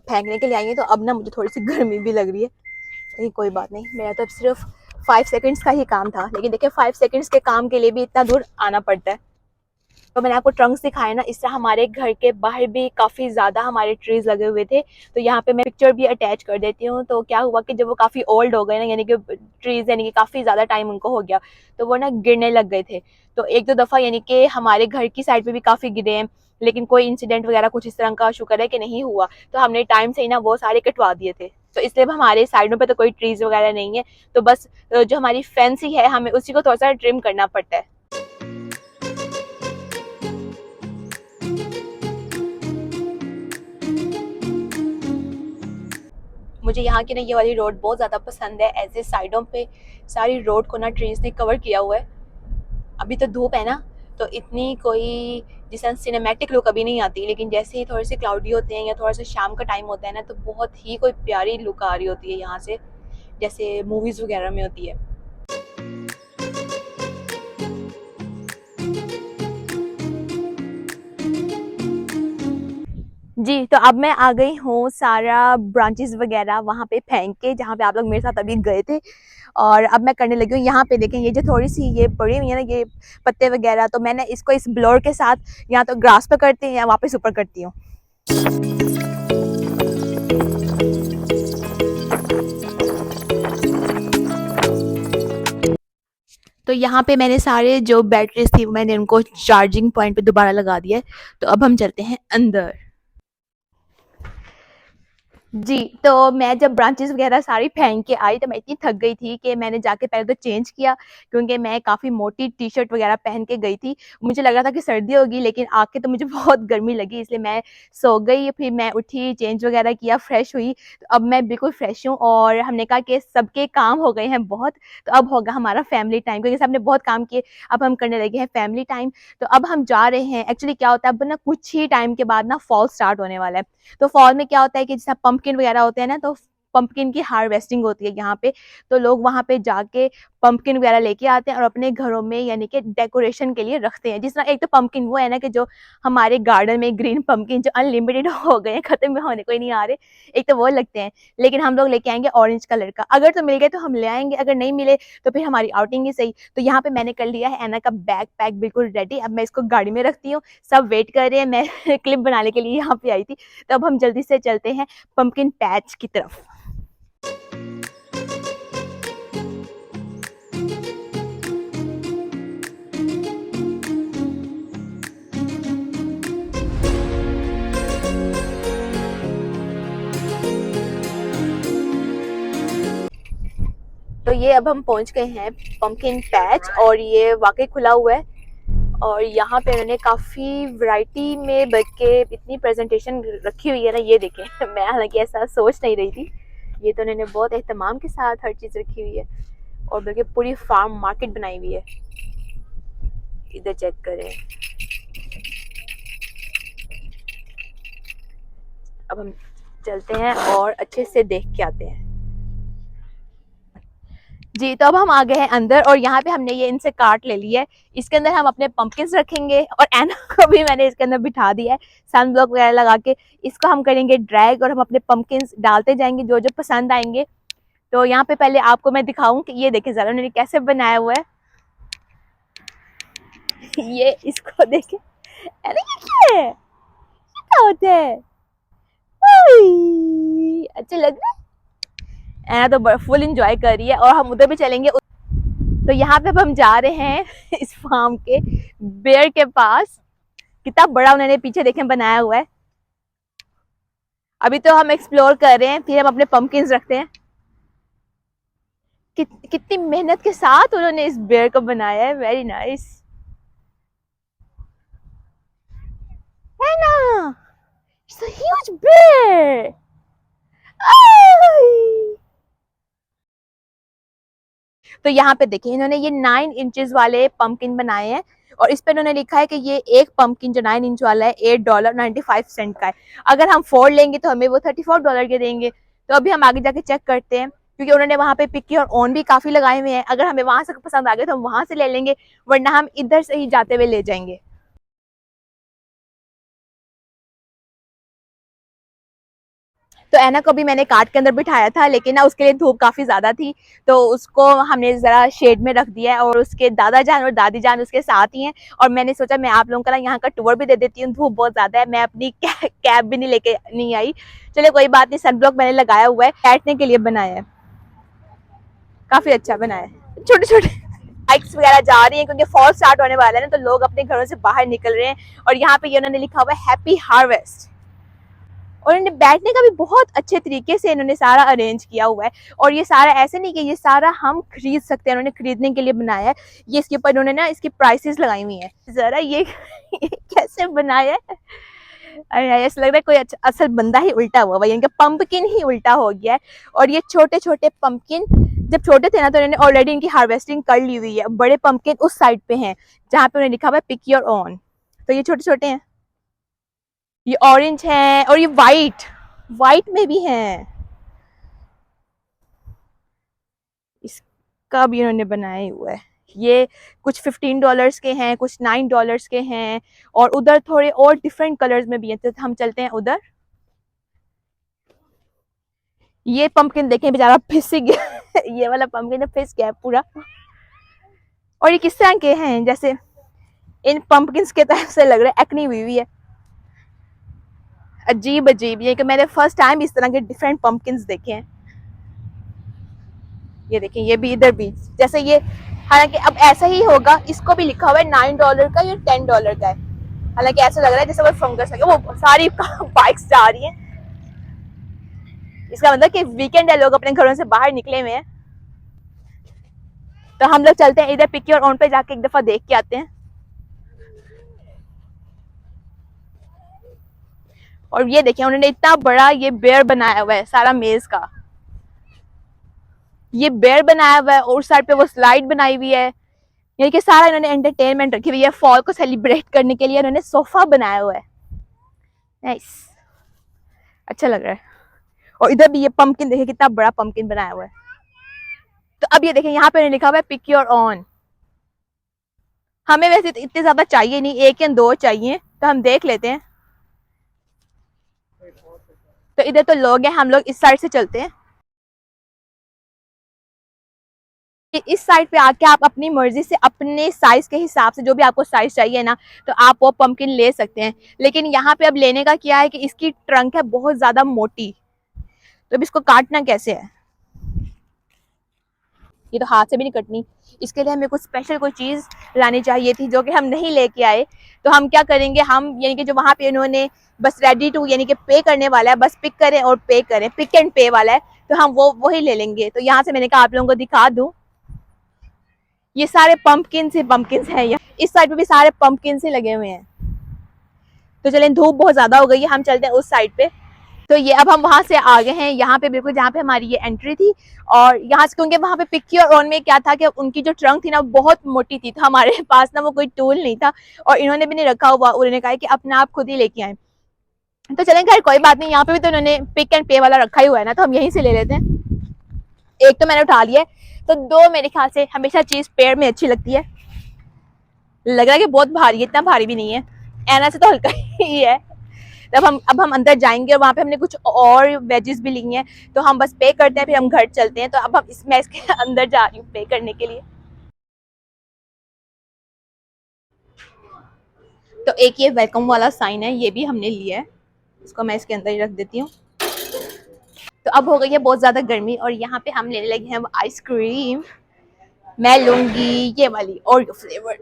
फेंकने के लिए आई हैं, तो अब ना मुझे थोड़ी सी गर्मी भी लग रही है। लेकिन कोई बात नहीं, मेरा तो सिर्फ 5 सेकंड्स का ही काम था, लेकिन देखिए 5 सेकंड्स के काम के लिए भी इतना दूर आना पड़ता है। तो मैंने आपको ट्रंक्स दिखाया ना, इससे हमारे घर के बाहर भी काफ़ी ज़्यादा हमारे ट्रीज लगे हुए थे। तो यहाँ पे मैं पिक्चर भी अटैच कर देती हूँ। तो क्या हुआ कि जब वो काफ़ी ओल्ड हो गए ना, यानी कि ट्रीज यानी कि काफ़ी ज़्यादा टाइम उनको हो गया, तो वो ना गिरने लग गए थे। तो एक दो दफ़ा यानी कि हमारे घर की साइड पे भी काफ़ी गिरे हैं, लेकिन कोई इंसिडेंट वगैरह कुछ इस तरह का शुक्र है कि नहीं हुआ। तो हमने टाइम से ही ना वो सारे कटवा दिए थे। तो इसलिए हमारे साइडों पे तो कोई ट्रीज वगैरह नहीं है। तो बस जो हमारी फेंसी है, हमें उसी को थोड़ा सा ट्रिम करना पड़ता है। मुझे यहाँ की ना ये वाली रोड बहुत ज़्यादा पसंद है। ऐसे साइडों पे सारी रोड को ना ट्रीज ने कवर किया हुआ है। अभी तो धूप है ना, तो इतनी कोई जिसे सिनेमैटिक लुक अभी नहीं आती, लेकिन जैसे ही थोड़े से क्लाउडी होते हैं या थोड़ा सा शाम का टाइम होता है ना, तो बहुत ही कोई प्यारी लुक आ रही होती है यहाँ से, जैसे मूवीज़ वगैरह में होती है। जी, तो अब मैं आ गई हूँ सारा ब्रांचेस वगैरह वहाँ पे फेंक के, जहाँ पे आप लोग मेरे साथ अभी गए थे। और अब मैं करने लगी हूँ, यहाँ पे देखें ये जो थोड़ी सी ये पड़ी हुई है ना, ये पत्ते वगैरह, तो मैंने इसको इस ब्लोअर के साथ या तो ग्रास पे करती हूँ या वापस ऊपर करती हूँ। तो यहाँ पे मैंने सारे जो बैटरीज थी मैंने उनको चार्जिंग पॉइंट पे दोबारा लगा दिया है। तो अब हम चलते हैं अंदर। जी, तो मैं जब ब्रांचेस वगैरह सारी फेंक के आई, तो मैं इतनी थक गई थी कि मैंने जाके पहले तो चेंज किया, क्योंकि मैं काफ़ी मोटी टी-शर्ट वगैरह पहन के गई थी। मुझे लग रहा था कि सर्दी होगी, लेकिन आके तो मुझे बहुत गर्मी लगी, इसलिए मैं सो गई। फिर मैं उठी, चेंज वगैरह किया, फ्रेश हुई, तो अब मैं बिल्कुल फ्रेश हूँ। और हमने कहा कि सबके काम हो गए हैं बहुत, तो अब होगा हमारा फैमिली टाइम, क्योंकि सबने बहुत काम किए, अब हम करने लगे हैं फैमिली टाइम। तो अब हम जा रहे हैं। एक्चुअली क्या होता है, अब ना कुछ ही टाइम के बाद ना फॉल स्टार्ट होने वाला है। तो फॉल में क्या होता है कि जैसे पंपकिन वगैरह होते हैं ना, तो पंपकिन की हार्वेस्टिंग होती है यहाँ पे। तो लोग वहाँ पे जाके पंपकिन वगैरह लेके आते हैं और अपने घरों में यानी कि डेकोरेशन के लिए रखते हैं। जिस तरह एक तो पंपकिन वो है ना कि जो हमारे गार्डन में ग्रीन पंपकिन जो अनलिमिटेड हो गए हैं, खत्म होने को ही नहीं आ रहे, एक तो वो लगते हैं। लेकिन हम लोग लेके आएंगे ऑरेंज कलर का। अगर तो मिल गए तो हम ले आएंगे, अगर नहीं मिले तो फिर हमारी आउटिंग ही सही। तो यहाँ पे मैंने कर लिया है एना का बैग पैक बिल्कुल रेडी। अब मैं इसको गाड़ी में रखती हूँ, सब वेट कर रहे हैं। मैं क्लिप बनाने के लिए यहाँ पे आई थी। तो अब हम जल्दी से चलते हैं पंपकिन पैच की तरफ। तो ये अब हम पहुंच गए हैं पंपकिन पैच, और ये वाकई खुला हुआ है। और यहाँ पे उन्होंने काफ़ी वैरायटी में बल्कि के इतनी प्रेजेंटेशन रखी हुई है ना, ये देखें। मैं हालांकि ऐसा सोच नहीं रही थी, ये तो उन्होंने बहुत एहतमाम के साथ हर चीज़ रखी हुई है, और बल्कि पूरी फार्म मार्केट बनाई हुई है। इधर चेक करें। अब हम चलते हैं और अच्छे से देख के आते हैं। जी, तो अब हम आ गए हैं अंदर, और यहाँ पे हमने ये इनसे कार्ट ले लिया है। इसके अंदर हम अपने पंपकिन्स रखेंगे, और एना को भी मैंने इसके अंदर बिठा दिया है सन ब्लॉक वगैरह लगा के। इसको हम करेंगे ड्रैग, और हम अपने पंपकिन्स डालते जाएंगे जो जो पसंद आएंगे। तो यहाँ पे पहले आपको मैं दिखाऊं कि ये देखें जरा उन्होंने कैसे बनाया हुआ है। ये इसको देखें, अरे ये क्या है, क्या होता है, अच्छा लग रहा है। एना तो फुल इंजॉय कर रही है, और हम उधर भी चलेंगे। तो यहाँ पे अब हम जा रहे हैं इस फार्म के बेर के पास। कितना बड़ा उन्होंने पीछे देखें बनाया हुआ है। अभी तो हम एक्सप्लोर कर रहे हैं, फिर हम अपने पंपकिन्स रखते हैं। कितनी मेहनत के साथ उन्होंने इस बेर को बनाया है, वेरी नाइस है ना। इट्स अ ह्यूज बेर। तो यहाँ पे देखिए इन्होंने ये 9 इंचेस वाले पंपकिन बनाए हैं, और इस पे इन्होंने लिखा है कि ये एक पंपकिन जो 9 इंच वाला है $8.95 का है। अगर हम 4 लेंगे तो हमें वो $34 के देंगे। तो अभी हम आगे जाके चेक करते हैं, क्योंकि उन्होंने वहाँ पे पिकी और ऑन भी काफी लगाए हुए हैं। अगर हमें वहां से पसंद आ गए तो हम वहां से ले लेंगे, वरना हम इधर से ही जाते हुए ले जाएंगे। तो ऐना को भी मैंने कार्ट के अंदर बिठाया था, लेकिन ना उसके लिए धूप काफ़ी ज़्यादा थी, तो उसको हमने ज़रा शेड में रख दिया है और उसके दादा जान और दादी जान उसके साथ ही हैं। और मैंने सोचा मैं आप लोगों का ना यहाँ का टूर भी दे देती हूँ, धूप बहुत ज़्यादा है, मैं अपनी कैब भी नहीं लेके नहीं आई। चलिए कोई बात नहीं, सनब्लॉक मैंने लगाया हुआ है, बैठने के लिए बनाया है, काफ़ी अच्छा बनाया है। छोटे छोटे बाइक्स वगैरह जा रही हैं क्योंकि फॉल स्टार्ट होने वाला है ना, तो लोग अपने घरों से बाहर निकल रहे हैं। और यहाँ पे ये उन्होंने लिखा हुआ है हैप्पी हार्वेस्ट, और इन्हें बैठने का भी बहुत अच्छे तरीके से इन्होंने सारा अरेंज किया हुआ है। और ये सारा ऐसे नहीं कि ये सारा हम खरीद सकते हैं, उन्होंने खरीदने के लिए बनाया है। ये इसके ऊपर उन्होंने ना इसकी प्राइसेस लगाई हुई हैं। जरा ये कैसे बनाया है, अरे ऐसा लग रहा है कोई असल बंदा ही उल्टा हुआ है, इनका पंपकिन ही उल्टा हो गया है। और ये छोटे छोटे पंपकिन जब छोटे थे ना तो इन्होंने ऑलरेडी इनकी हार्वेस्टिंग कर ली हुई है। बड़े पंपकिन उस साइड पे हैं जहाँ पे उन्हें लिखा हुआ है पिक योर ओन, तो ये छोटे छोटे हैं, ये ऑरेंज है और ये वाइट वाइट में भी हैं। इसका भी उन्होंने बनाया हुआ है। ये कुछ $15 के हैं, कुछ $9 के हैं, और उधर थोड़े और डिफरेंट कलर्स में भी हैं, तो हम चलते हैं उधर। ये पंपकिन देखें बेचारा फिस गया ये वाला पंपकिन फिस गया है पूरा। और ये किस तरह के हैं, जैसे इन पंपकिन के तरफ से लग रहा है एक्नी हुई है, अजीब अजीब। ये कि मैंने फर्स्ट टाइम इस तरह के डिफरेंट पंपकिन देखे हैं। ये देखें, ये भी इधर भी जैसे ये, हालांकि अब ऐसा ही होगा, इसको भी लिखा हुआ है $9 का, ये $10 का है। हालांकि ऐसा लग रहा है जैसे वो फंगस है, वो सारी बाइक्स जा रही हैं, इसका मतलब कि वीकेंड है, लोग अपने घरों से बाहर निकले हुए हैं। तो हम लोग चलते हैं इधर पिक योर ओन पे, जाके एक दफा देख के आते हैं। और ये देखिए उन्होंने इतना बड़ा ये बेयर बनाया हुआ है, सारा मेज का ये बेयर बनाया हुआ है, और उस साइड पे वो स्लाइड बनाई हुई है। यानी कि सारा इन्होंने एंटरटेनमेंट रखी हुई है। फॉल को सेलिब्रेट करने के लिए इन्होंने सोफा बनाया हुआ है, नाइस, अच्छा लग रहा है। और इधर भी ये पंपकिन देखिए कितना बड़ा पंपकिन बनाया हुआ है। तो अब ये देखें यहाँ पे लिखा हुआ है पिक योर ऑन। हमें वैसे तो इतने ज्यादा चाहिए नहीं, 1 या 2 चाहिए, तो हम देख लेते हैं। तो इधर तो लोग हैं, हम लोग इस साइड से चलते हैं। इस साइड पे आके आप अपनी मर्जी से अपने साइज के हिसाब से जो भी आपको साइज चाहिए ना, तो आप वो पंपकिन ले सकते हैं। लेकिन यहाँ पे अब लेने का क्या है कि इसकी ट्रंक है बहुत ज्यादा मोटी, तो अब इसको काटना कैसे है, ये तो हाथ से भी नहीं कटनी। इसके लिए हमें कुछ स्पेशल कोई चीज़ लानी चाहिए थी, जो कि हम नहीं लेके आए। तो हम क्या करेंगे, हम यानी कि जो वहाँ पे इन्होंने बस रेडी टू यानी कि पे करने वाला है, बस पिक करें और पे करें, पिक एंड पे वाला है, तो हम वही ले लेंगे। तो यहाँ से मैंने कहा आप लोगों को दिखा दूँ, ये सारे पंपकिन हैं, इस साइड पे भी सारे पंपकिन से लगे हुए हैं। तो चलें, धूप बहुत ज्यादा हो गई है, हम चलते हैं उस साइड पे। तो ये अब हम वहां से आ गए हैं यहाँ पे, बिल्कुल जहाँ पे हमारी ये एंट्री थी। और यहाँ से क्योंकि वहाँ पे पिक योर ओन में क्या था कि उनकी जो ट्रंक थी ना बहुत मोटी थी, तो हमारे पास ना वो कोई टूल नहीं था, और इन्होंने भी नहीं रखा हुआ, उन्होंने कहा कि अपने आप खुद ही लेके आए। तो चलें खैर कोई बात नहीं, यहाँ पे भी तो उन्होंने पिक एंड पे वाला रखा ही हुआ है ना, तो हम यहीं से ले लेते हैं। एक तो मैंने उठा लिया है, तो 2 मेरे ख्याल से हमेशा चीज पेड़ में अच्छी लगती है। लग रहा है कि बहुत भारी है, इतना भारी भी नहीं है, ऐना से तो हल्का ही है। तब अब हम अंदर जाएंगे, और वहाँ पे हमने कुछ और वेजेस भी ली हैं, तो हम बस पे करते हैं, फिर हम घर चलते हैं। तो अब हम मैं इसके अंदर जा रही हूँ पे करने के लिए। तो एक ये वेलकम वाला साइन है, ये भी हमने लिया है, इसको मैं इसके अंदर ही रख देती हूँ। तो अब हो गई है बहुत ज़्यादा गर्मी, और यहाँ पे हम लेने लगे हैं आइसक्रीम। मैं लूँगी ये वाली ओरियो फ्लेवर,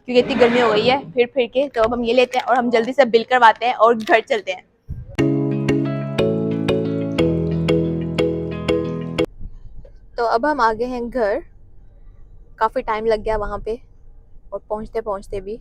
क्योंकि इतनी गर्मी हो गई है फिर के। तो अब हम ये लेते हैं और हम जल्दी से बिल करवाते हैं और घर चलते हैं। तो अब हम आ गए हैं घर, काफ़ी टाइम लग गया वहाँ पे, और पहुँचते पहुँचते भी।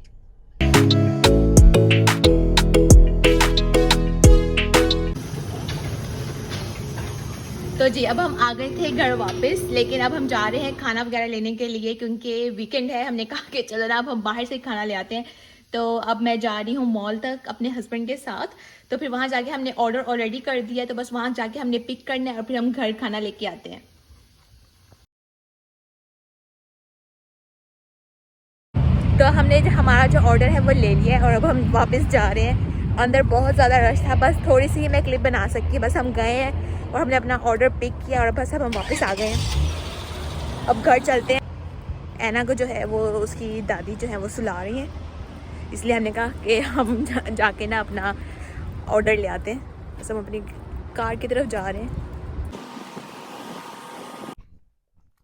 तो जी अब हम आ गए थे घर वापस, लेकिन अब हम जा रहे हैं खाना वगैरह लेने के लिए, क्योंकि वीकेंड है। हमने कहा कि चलो ना अब हम बाहर से खाना ले आते हैं। तो अब मैं जा रही हूँ मॉल तक अपने हस्बैंड के साथ। तो फिर वहाँ जाके हमने ऑर्डर ऑलरेडी कर दिया, तो बस वहाँ जाके हमने पिक करना है और फिर हम घर खाना लेके आते हैं। तो हमने हमारा जो ऑर्डर है वो ले लिया है, और अब हम वापस जा रहे हैं। अंदर बहुत ज़्यादा रश था, बस थोड़ी सी ही मैं क्लिप बना सकती, बस हम गए हैं और हमने अपना ऑर्डर पिक किया और बस अब हम वापस आ गए हैं। अब घर चलते हैं। ऐना को जो है वो उसकी दादी जो है वो सुला रही हैं, इसलिए हमने कहा कि हम जाके ना अपना ऑर्डर ले आते हैं। बस हम अपनी कार की तरफ जा रहे हैं।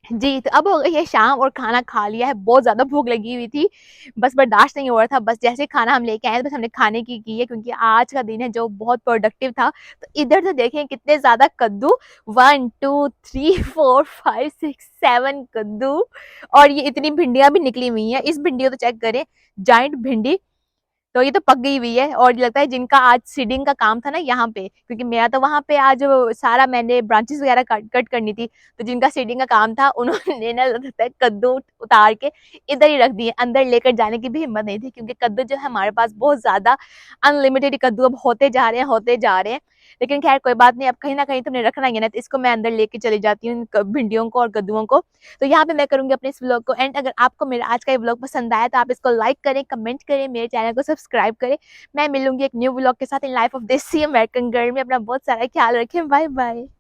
जी, तो अब हो गई है शाम और खाना खा लिया है। बहुत ज़्यादा भूख लगी हुई थी, बस बर्दाश्त नहीं हो रहा था। बस जैसे खाना हम लेके आए, बस हमने खाने की है, क्योंकि आज का दिन है जो बहुत प्रोडक्टिव था। तो इधर तो देखें कितने ज़्यादा कद्दू, 1 2 3 4 5 6 7 कद्दू, और ये इतनी भिंडियाँ भी निकली हुई हैं। इस भिंडी को तो चेक करें, जायंट भिंडी। तो ये तो पक गई हुई है, और लगता है जिनका आज सीडिंग का काम था ना यहाँ पे, क्योंकि मेरा तो वहाँ पे आज सारा मैंने ब्रांचेस वगैरह कट करनी थी, तो जिनका सीडिंग का काम था उन्होंने ना लगता है कद्दू उतार के इधर ही रख दिए। अंदर लेकर जाने की भी हिम्मत नहीं थी, क्योंकि कद्दू जो है हमारे पास बहुत ज्यादा अनलिमिटेड कद्दू अब होते जा रहे हैं। लेकिन खैर कोई बात नहीं, अब कहीं ना कहीं तुमने रखना ही है ना, तो इसको मैं अंदर लेके चली जाती हूँ भिंडियों को और कद्दुओं को। तो यहाँ पे मैं करूंगी अपने इस व्लॉग को एंड। अगर आपको मेरा आज का ये व्लॉग पसंद आया तो आप इसको लाइक करें, कमेंट करें, मेरे चैनल को सब्सक्राइब करें। मैं मिलूंगी एक न्यू व्लॉग के साथ in life of desi American girl में। अपना बहुत सारा ख्याल रखें। Bye bye.